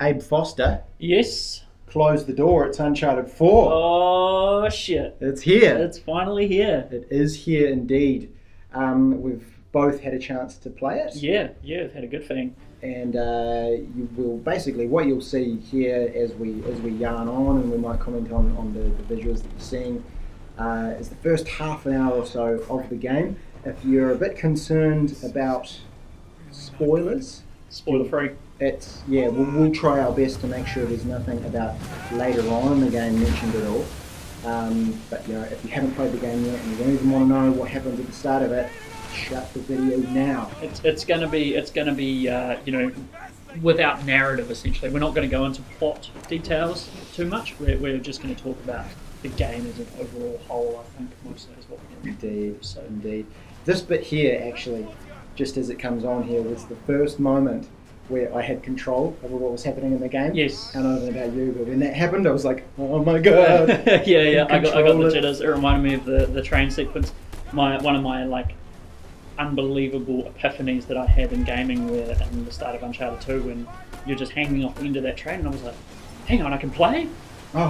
Abe Foster Yes. closed the door. It's Uncharted 4. Oh shit! It's here. It's finally here. It is here indeed. We've both had a chance to play it. Yeah, I've had a good thing. And you will basically, what you'll see here as we yarn on, and we might comment on the visuals that you're seeing, is the first half an hour or so of the game. If you're a bit concerned about spoilers, Spoiler free. we'll try our best to make sure there's nothing about later on in the game mentioned at all. But if you haven't played the game yet and you don't even want to know what happens at the start of it, shut the video now. It's gonna be without narrative essentially. We're not going to go into plot details too much. We're just going to talk about the game as an overall whole. I think mostly is what we're going to do. Indeed. This bit here actually, just as it comes on here, was the first moment where I had control over what was happening in the game. Yes. I don't know about you, but when that happened, I was like, oh my god. yeah. I got the jitters. It reminded me of the train sequence. One of my unbelievable epiphanies that I had in gaming were in the start of Uncharted 2 when you're just hanging off the end of that train and I was like, hang on, I can play?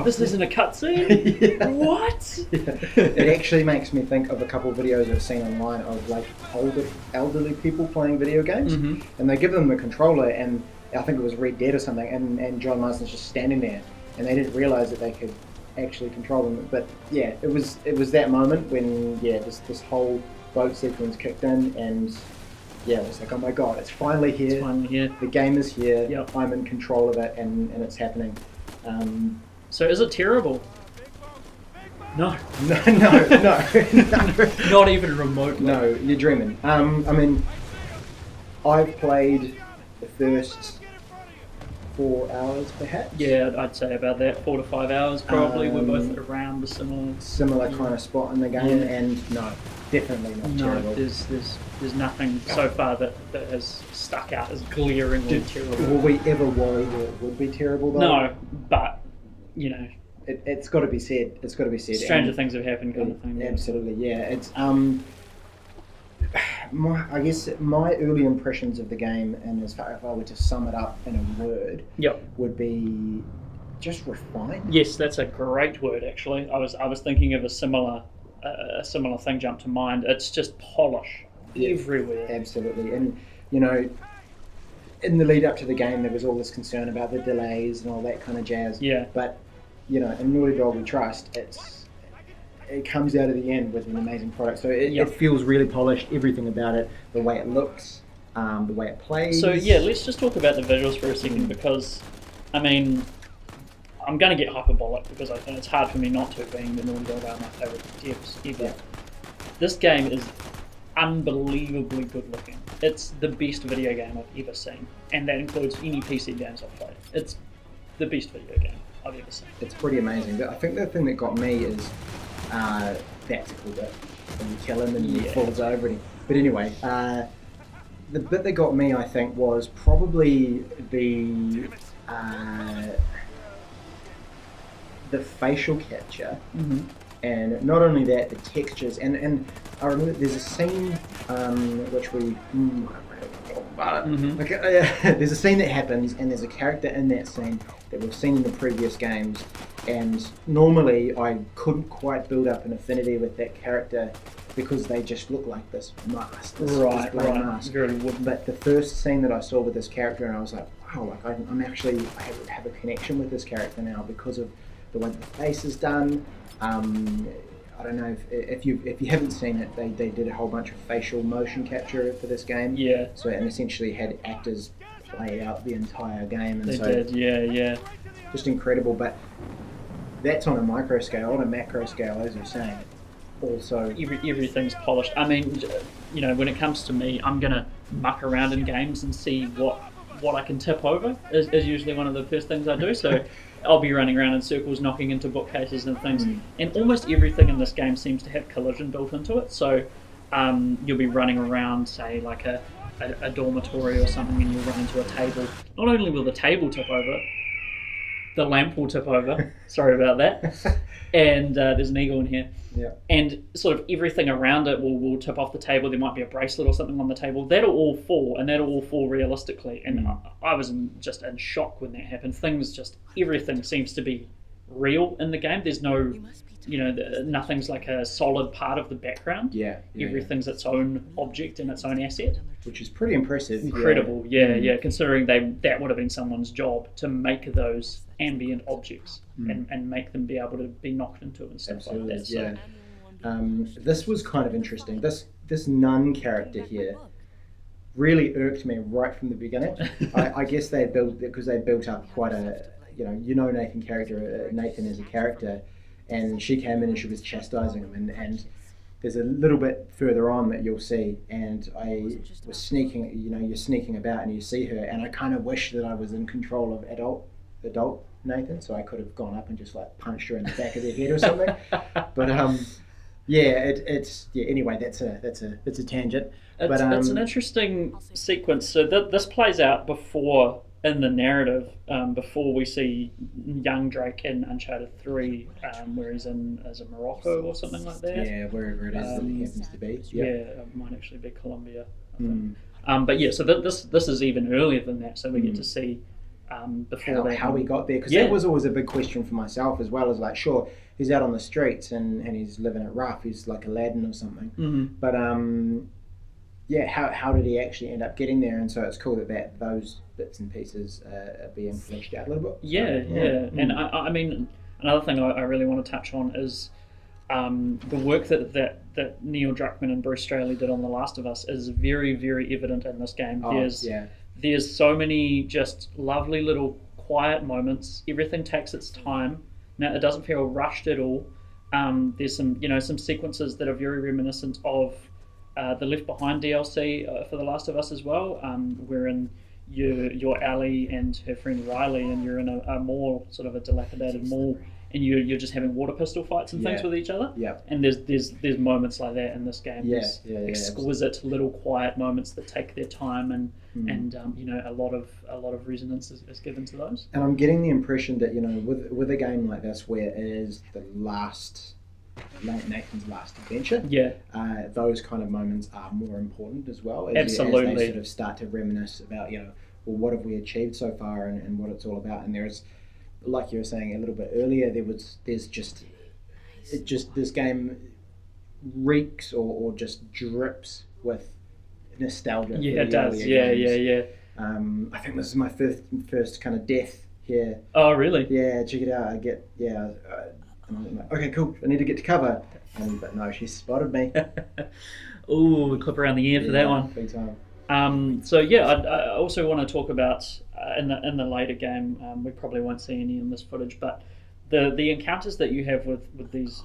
This isn't a cutscene? Yeah. What? Yeah. It actually makes me think of a couple of videos I've seen online of elderly people playing video games, and they give them the controller, and I think it was Red Dead or something, and John Marston's just standing there, and they didn't realise that they could actually control them. But yeah, it was that moment when this whole boat sequence kicked in, and it was like, oh my god, it's finally here. It's finally here. The game is here. Yep. I'm in control of it, and it's happening. So is it terrible? No. No. Not even remotely. No, you're dreaming. I've played the first 4 hours perhaps. Yeah, I'd say about that. 4 to 5 hours probably. We're both around the similar kind of spot in the game, and no, definitely not terrible. There's nothing so far that has stuck out as glaringly terrible. Will we ever worry that it would be terrible though? No, but it's got to be said. It's got to be said. Stranger things have happened, kind of thing. Absolutely, yeah. It's I guess my early impressions of the game, and if I were to sum it up in a word, would be just refined. Yes, that's a great word. Actually, I was thinking of a similar thing jumped to mind. It's just polish everywhere. Absolutely, and in the lead up to the game, there was all this concern about the delays and all that kind of jazz. Yeah. But in Naughty Dog we trust, it comes out at the end with an amazing product. So it feels really polished. Everything about it, the way it looks, the way it plays. So let's just talk about the visuals for a second, because I'm going to get hyperbolic because it's hard for me not to, being the Naughty Dog are my favourite devs ever. Yeah. This game is unbelievably good looking. It's the best video game I've ever seen, and that includes any PC games I've played. It's the best video game I've ever seen. It's pretty amazing. But I think the thing that got me is that tactical bit when you kill him and he falls over. But anyway, the bit that got me, I think, was probably the facial capture. And not only that, the textures, and I remember there's a scene which we there's a scene that happens, and there's a character in that scene that we've seen in the previous games, and normally I couldn't quite build up an affinity with that character because they just look like this mask, this black mask. Very wooden. But the first scene that I saw with this character, and I was like, wow, I have a connection with this character now because of the way the face is done. I don't know if you haven't seen it, they did a whole bunch of facial motion capture for this game. Yeah. So, and essentially had actors play out the entire game. And they did, yeah. Just incredible, but that's on a micro scale. On a macro scale, as you're saying, also everything's polished. I mean, when it comes to me, I'm gonna muck around in games and see what I can tip over. Is usually one of the first things I do. So I'll be running around in circles, knocking into bookcases and things. And almost everything in this game seems to have collision built into it. So you'll be running around, say, like a dormitory or something, and you'll run into a table. Not only will the table tip over, the lamp will tip over. Sorry about that. And there's an eagle in here. Yeah. And sort of everything around it will tip off the table. There might be a bracelet or something on the table. That'll all fall, and that'll all fall realistically. And I was just in shock when that happened. Everything seems to be real in the game. There's no, nothing's like a solid part of the background. Everything's its own object and its own asset. Which is pretty impressive. Incredible, yeah. Considering that would have been someone's job to make those ambient objects and make them be able to be knocked into and stuff like that. So. This was kind of interesting. This nun character here really irked me right from the beginning. I guess they built up quite a Nathan as a character, and she came in and she was chastising him, and there's a little bit further on that you'll see, and I was sneaking, you're sneaking about and you see her, and I kind of wish that I was in control of adult Nathan, so I could have gone up and just like punched her in the back of the head or something. But anyway, that's a tangent. It's an interesting sequence. So this plays out before in the narrative, before we see young Drake in Uncharted 3, where he's in Morocco or something like that. Yeah, wherever it is that he happens to be. Yeah, it might actually be Colombia, I think. But yeah, so this is even earlier than that, so we get to see before how he got there, because that was always a big question for myself, as well as like, sure, he's out on the streets and he's living it rough, he's like Aladdin or something, but how did he actually end up getting there? And so it's cool that those bits and pieces are being fleshed out a little bit. And I mean, another thing I really want to touch on is the work that Neil Druckmann and Bruce Straley did on The Last of Us is very, very evident in this game. There's so many just lovely little quiet moments. Everything takes its time. Now, it doesn't feel rushed at all. There's some sequences that are very reminiscent of the Left Behind DLC for The Last of Us as well, wherein you're Ellie and her friend Riley, and you're in a mall, sort of a dilapidated mall, and you're just having water pistol fights and things with each other. And there's moments like that in this game. There's exquisite little quiet moments that take their time, and a lot of resonance is given to those. And I'm getting the impression that with a game like this, where it is Nathan's last adventure, those kind of moments are more important as well. As they sort of start to reminisce about what have we achieved so far and what it's all about. And there's, like you were saying a little bit earlier, this game reeks or just drips with nostalgia. Yeah, it does. Yeah. I think this is my first kind of death here. Oh, really? Yeah, check it out. And I'm like, okay, cool, I need to get to cover. But no, she spotted me. Ooh, clip around the ear for that one. Big time. I also want to talk about in the later game. We probably won't see any in this footage, but the encounters that you have with these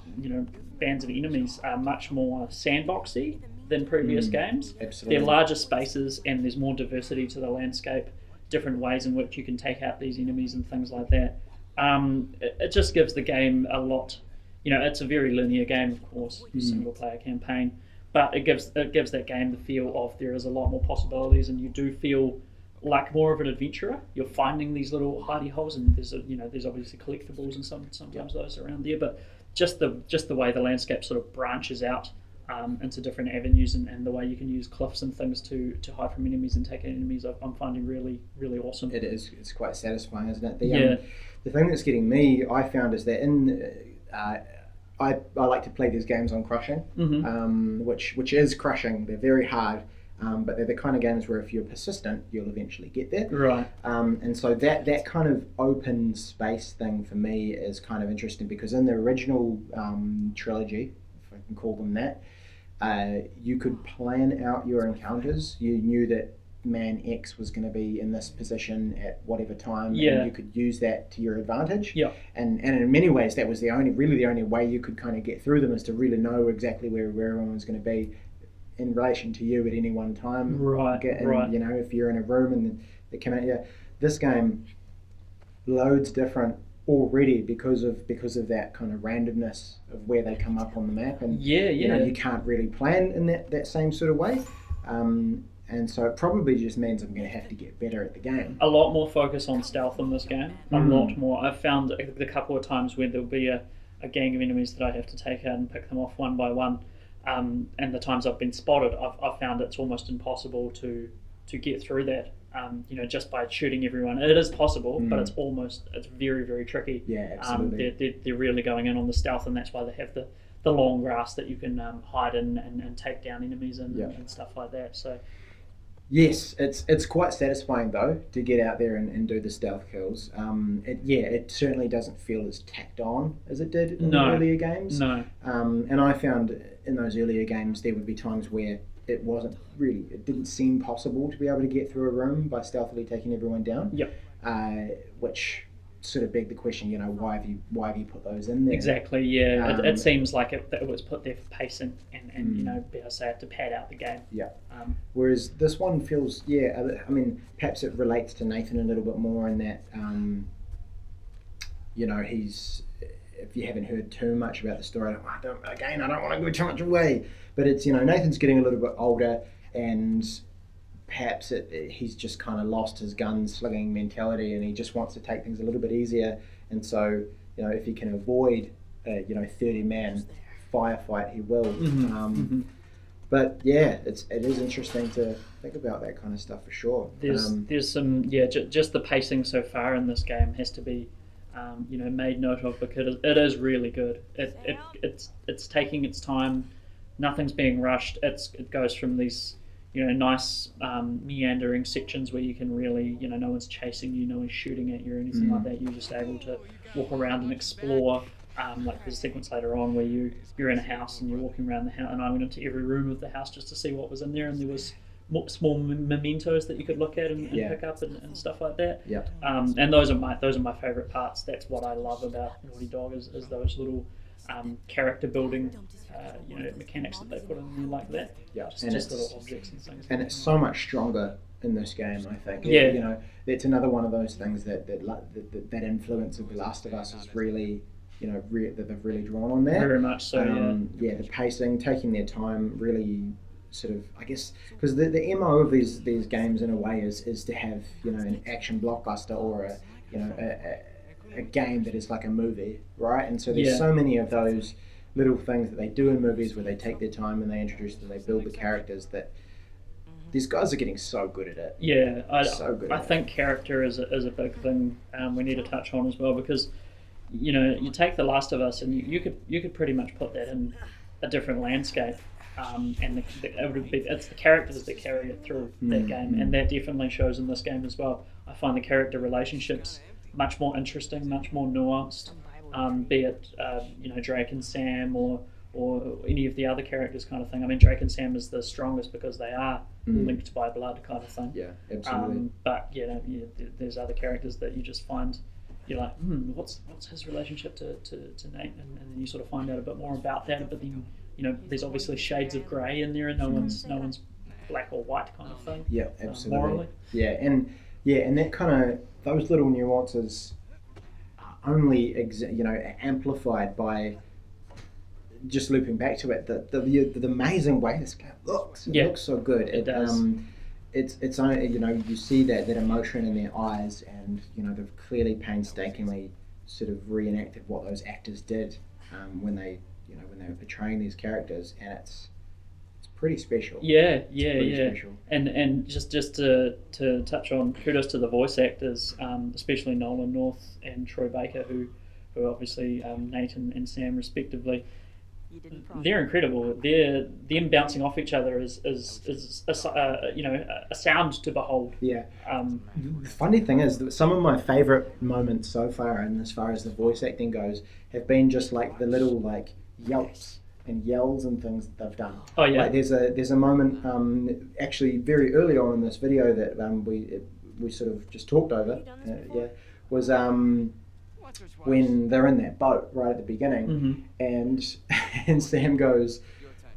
bands of enemies are much more sandboxy than previous games. Absolutely. They're larger spaces, and there's more diversity to the landscape, different ways in which you can take out these enemies and things like that. It just gives the game a lot. It's a very linear game, of course, single player campaign, but it gives that game the feel of there is a lot more possibilities, and you do feel like more of an adventurer. You're finding these little hidey holes, and there's obviously collectibles and sometimes those around there, but just the way the landscape sort of branches out into different avenues, and the way you can use cliffs and things to hide from enemies and take out enemies, I'm finding really, really awesome. It is. It's quite satisfying, isn't it? The thing that's getting me, I found, is that I like to play these games on crushing, which is crushing. They're very hard, but they're the kind of games where if you're persistent, you'll eventually get there. Right. And so that kind of open space thing for me is kind of interesting, because in the original trilogy, if I can call them that, you could plan out your encounters. You knew that man X was going to be in this position at whatever time, and you could use that to your advantage. And in many ways, that was the only way you could kind of get through them, is to really know exactly where everyone was going to be in relation to you at any one time. Right. If you're in a room and they come out, this game loads different already because of that kind of randomness of where they come up on the map, and you can't really plan in that same sort of way. And so it probably just means I'm going to have to get better at the game. A lot more focus on stealth in this game. A lot more. I've found the couple of times where there'll be a gang of enemies that I have to take out and pick them off one by one. And the times I've been spotted, I've found it's almost impossible to get through that. Just by shooting everyone. It is possible, but it's very, very tricky. Yeah, absolutely. They're really going in on the stealth, and that's why they have the long grass that you can hide in and take down enemies and stuff like that. So. Yes, it's quite satisfying though to get out there and do the stealth kills. It certainly doesn't feel as tacked on as it did in the earlier games. No. And I found in those earlier games there would be times where it didn't seem possible to be able to get through a room by stealthily taking everyone down. Yep. Which sort of begged the question, why have you put those in there? Exactly. Yeah. It seems like it was put there for pacing and be able to say to pad out the game. Yeah. Whereas this one feels, perhaps it relates to Nathan a little bit more in that, he's, if you haven't heard too much about the story, I don't want to give too much away, but it's, Nathan's getting a little bit older, and perhaps he's just kind of lost his gun-slinging mentality, and he just wants to take things a little bit easier, and so, if he can avoid a, 30-man firefight, he will. But yeah, it is interesting to think about that kind of stuff for sure. There's some just the pacing so far in this game has to be made note of, because it is really good. It's taking its time. Nothing's being rushed. It goes from these nice meandering sections where you can really no one's chasing you, no one's shooting at you or anything like that. You're just able to walk around and explore. Like there's a sequence later on where you're in a house and you're walking around the house, and I went into every room of the house just to see what was in there, and there was small mementos that you could look at and pick up and stuff like that. Yeah. And those are my favourite parts. That's what I love about Naughty Dog is those little character building mechanics that they put in there like that. Yeah. Just little objects and things. And it's so much stronger in this game, I think. Yeah. It's another one of those things that influence of The Last of Us is really. That they've really drawn on that. Very much so, the pacing, taking their time, really sort of, I guess, because the MO of these games in a way is to have, an action blockbuster or a game that is like a movie, right? And so there's so many of those little things that they do in movies where they take their time and they introduce and they build the characters that these guys are getting so good at it. Yeah, I think think character is a big thing we need to touch on as well, because you take The Last of Us and you could pretty much put that in a different landscape, and it's the characters that carry it through that game, and that definitely shows in this game as well. I find the character relationships much more interesting, much more nuanced, be it Drake and Sam or any of the other characters kind of thing. I mean, Drake and Sam is the strongest because they are linked by blood kind of thing. Yeah, absolutely. But there's other characters that you just find. You're like, what's his relationship to Nate? And then you sort of find out a bit more about that. But then, there's obviously shades of grey in there, and no one's black or white kind of thing. Yeah, absolutely. Morally. Yeah, and that kind of those little nuances are only amplified by just looping back to it. The amazing way this game looks. It looks so good. It does. It's only you see that emotion in their eyes, and they've clearly painstakingly sort of reenacted what those actors did when they were portraying these characters, and it's pretty special. Special. And just to touch on, kudos to the voice actors, especially Nolan North and Troy Baker, who obviously Nate and Sam respectively. They're incredible. Them bouncing off each other is a sound to behold. Yeah. The funny thing is that some of my favourite moments so far, and as far as the voice acting goes, have been just like the little yelps and yells and things that they've done. Oh yeah. Like there's a moment actually very early on in this video that we sort of just talked over. Was when they're in that boat right at the beginning, and Sam goes,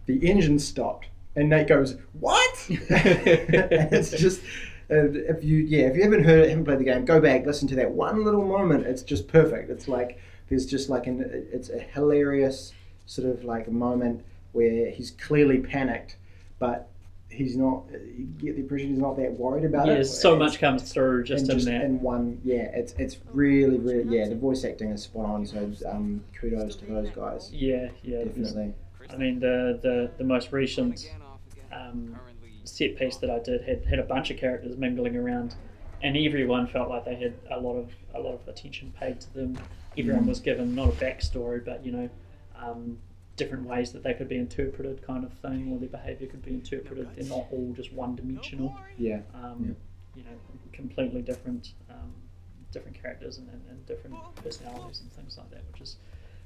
"The engine stopped," and Nate goes, "What?" And it's just if you haven't played the game, go back, listen to that one little moment. It's just perfect. It's like there's just it's a hilarious sort of moment where he's clearly panicked, but he's not. You get the impression he's not that worried about it. Yeah, so much comes through just in that. In one, it's really the voice acting is spot on. So kudos to those guys. Yeah, definitely. I mean, the most recent set piece that I did had a bunch of characters mingling around, and everyone felt like they had a lot of attention paid to them. Everyone was given not a backstory, but different ways that they could be interpreted, kind of thing, or their behaviour could be interpreted. They're not all just one-dimensional. Completely different characters and different personalities and things like that, which is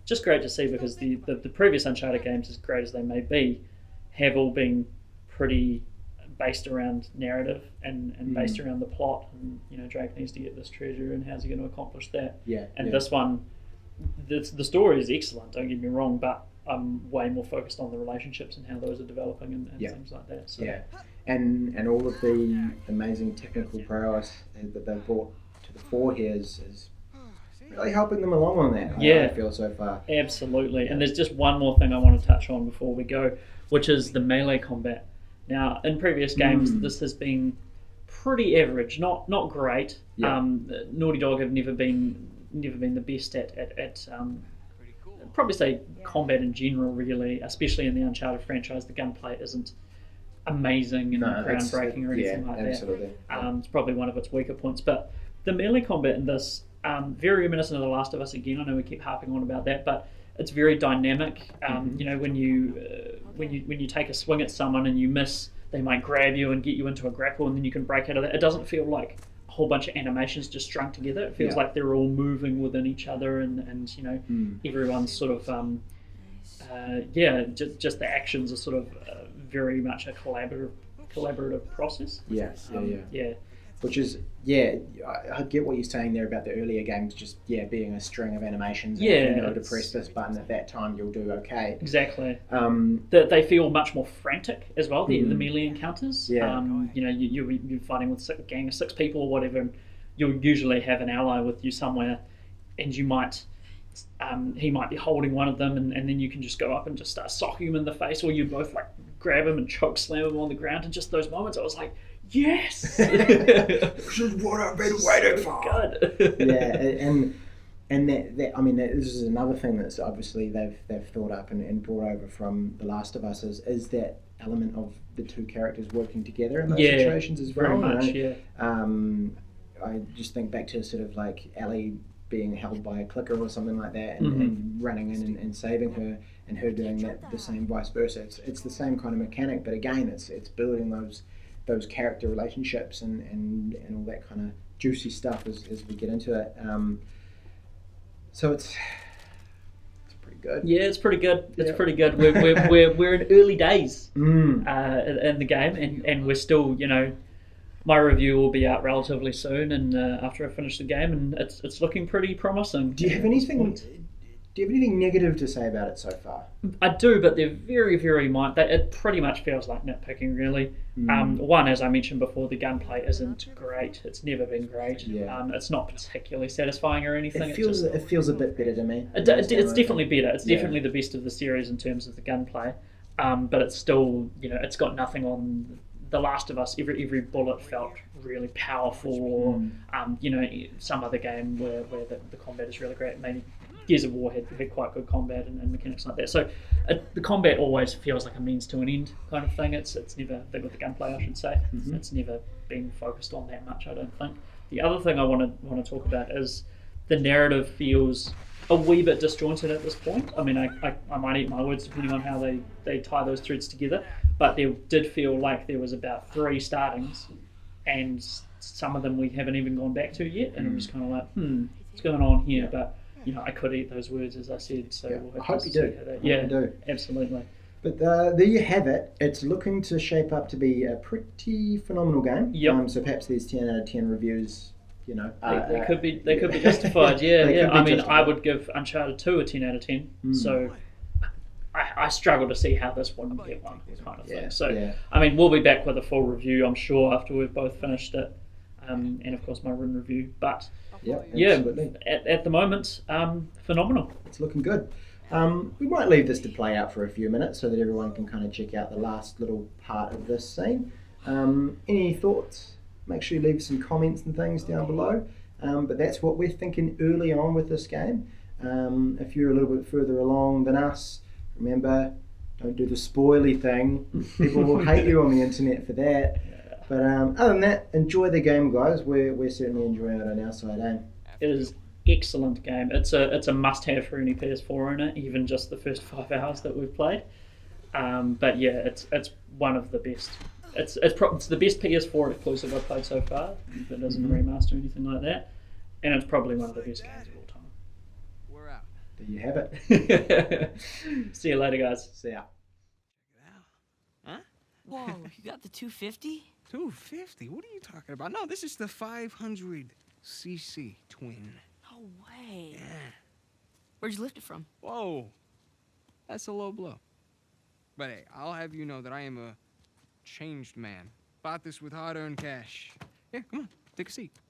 just great to see, because the previous Uncharted games, as great as they may be, have all been pretty based around narrative and based around the plot, and Drake needs to get this treasure and how's he going to accomplish that. This one, the story is excellent, don't get me wrong, but I'm way more focused on the relationships and how those are developing and things like that. So. And all of the amazing technical prowess that they've brought to the fore here is really helping them along on that. I feel so far. Absolutely. And there's just one more thing I want to touch on before we go, which is the melee combat. Now, in previous games, this has been pretty average, not great. Naughty Dog have never been the best at probably say combat in general, really, especially in the Uncharted franchise. The gunplay isn't amazing and groundbreaking or anything like that. It's probably one of its weaker points. But the melee combat in this, very reminiscent of The Last of Us again. I know we keep harping on about that, but it's very dynamic. When you take a swing at someone and you miss, they might grab you and get you into a grapple, and then you can break out of that. It doesn't feel like a whole bunch of animations just strung together. It feels like they're all moving within each other, and everyone's sort of just the actions are sort of very much a collaborative process. Which is, I get what you're saying there about the earlier games, just, being a string of animations. And if you know to press this button at that time, you'll do okay. Exactly. They feel much more frantic as well, the melee encounters. You're fighting with a gang of 6 people or whatever, and you'll usually have an ally with you somewhere, and you might... he might be holding one of them, and then you can just go up and just start socking him in the face, or you both like grab him and choke slam him on the ground. And just those moments, I was like, yes, this is what I've been waiting for. Good. And that I mean, this is another thing that's obviously they've thought up and brought over from The Last of Us is that element of the two characters working together in those situations as well. Very much, I just think back to sort of like Ellie being held by a clicker or something like that, and running in and saving her, and her doing that the same vice versa. It's the same kind of mechanic, but again, it's building those character relationships and all that kind of juicy stuff as we get into it. So it's pretty good. Yeah, it's pretty good. It's pretty good. We're in early days in the game, and we're still, my review will be out relatively soon, and after I finish the game, and it's looking pretty promising. Do you have anything negative to say about it so far? I do, but they're very, very minor. It pretty much feels like nitpicking, really. One, as I mentioned before, the gunplay isn't great. It's never been great. It's not particularly satisfying or anything. It feels a bit better to me. It's definitely better. It's definitely the best of the series in terms of the gunplay. But it's still, it's got nothing on The Last of Us. Every bullet felt really powerful, or some other game where the combat is really great. Maybe Gears of War had quite good combat and mechanics like that. So the combat always feels like a means to an end kind of thing. It's never, with the gunplay, I should say, it's never been focused on that much, I don't think. The other thing I want to talk about is the narrative feels a wee bit disjointed at this point. I mean, I might eat my words depending on how they tie those threads together, but there did feel like there was about 3 startings, and some of them we haven't even gone back to yet, and I'm just kind of like, what's going on here? But I could eat those words, as I said, so we'll I hope you do. You do. Absolutely. But there you have it. It's looking to shape up to be a pretty phenomenal game. Yep. So perhaps these 10 out of 10 reviews, they could be justified. I mean, I would give Uncharted 2 a 10 out of 10. So I struggle to see how this wouldn't get one, kind of thing. So I mean, we'll be back with a full review, I'm sure, after we've both finished it, and of course my written review. But at the moment, phenomenal. It's looking good. We might leave this to play out for a few minutes so that everyone can kind of check out the last little part of this scene. Any thoughts? Make sure you leave some comments and things down below. But that's what we're thinking early on with this game. If you're a little bit further along than us, remember, don't do the spoily thing. People will hate you on the internet for that. But other than that, enjoy the game, guys. We're certainly enjoying it on our side, eh? It is excellent game. It's a must-have for any PS4 owner, even just the first 5 hours that we've played. But yeah, it's one of the best. It's the best PS4 exclusive I've played so far. If it doesn't remaster or anything like that, and it's probably one of the best games of all time. We're out. There you have it. See you later, guys. See ya. Huh? Whoa, you got the 250? 250? What are you talking about? No, this is the 500cc twin. No way. Yeah. Where'd you lift it from? Whoa. That's a low blow. But hey, I'll have you know that I am a changed man. Bought this with hard-earned cash. Yeah, come on, take a seat.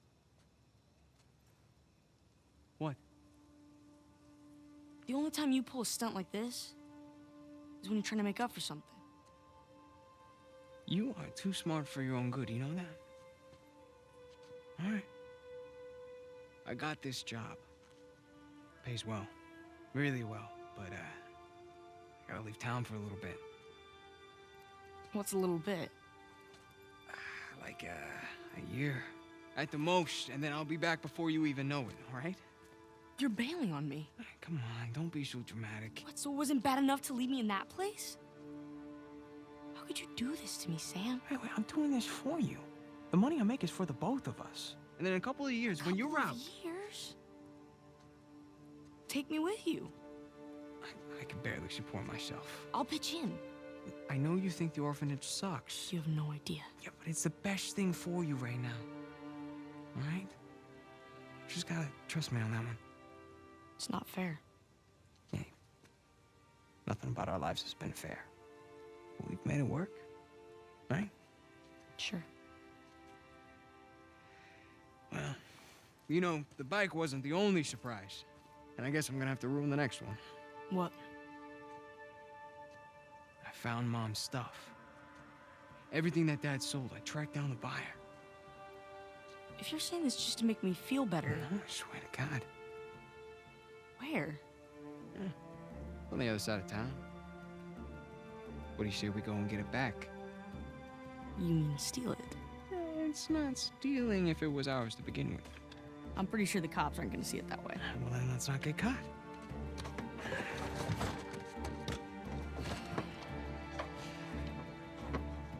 What? The only time you pull a stunt like this is when you're trying to make up for something. You are too smart for your own good, you know that? All right. I got this job. Pays well. Really well. But, I gotta leave town for a little bit. What's a little bit? Like, a year. At the most, and then I'll be back before you even know it, all right? You're bailing on me. Come on, don't be so dramatic. What, so it wasn't bad enough to leave me in that place? How could you do this to me, Sam? Hey, wait, I'm doing this for you. The money I make is for the both of us. And then in a couple of years, when you're Couple out... of years? Take me with you. I can barely support myself. I'll pitch in. I know you think the orphanage sucks. You have no idea. Yeah, but it's the best thing for you right now. All right? You just gotta trust me on that one. It's not fair. Hey, nothing about our lives has been fair. But we've made it work, right? Sure. Well, you know, the bike wasn't the only surprise. And I guess I'm gonna have to ruin the next one. What? I found Mom's stuff. Everything that Dad sold, I tracked down the buyer. If you're saying this just to make me feel better, I swear to God. where? On the other side of town. What do you say we go and get it back? You mean steal it? It's not stealing if it was ours to begin with. I'm pretty sure the cops aren't gonna see it that way. Well, then let's not get caught.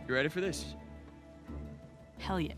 You ready for this? Hell yeah.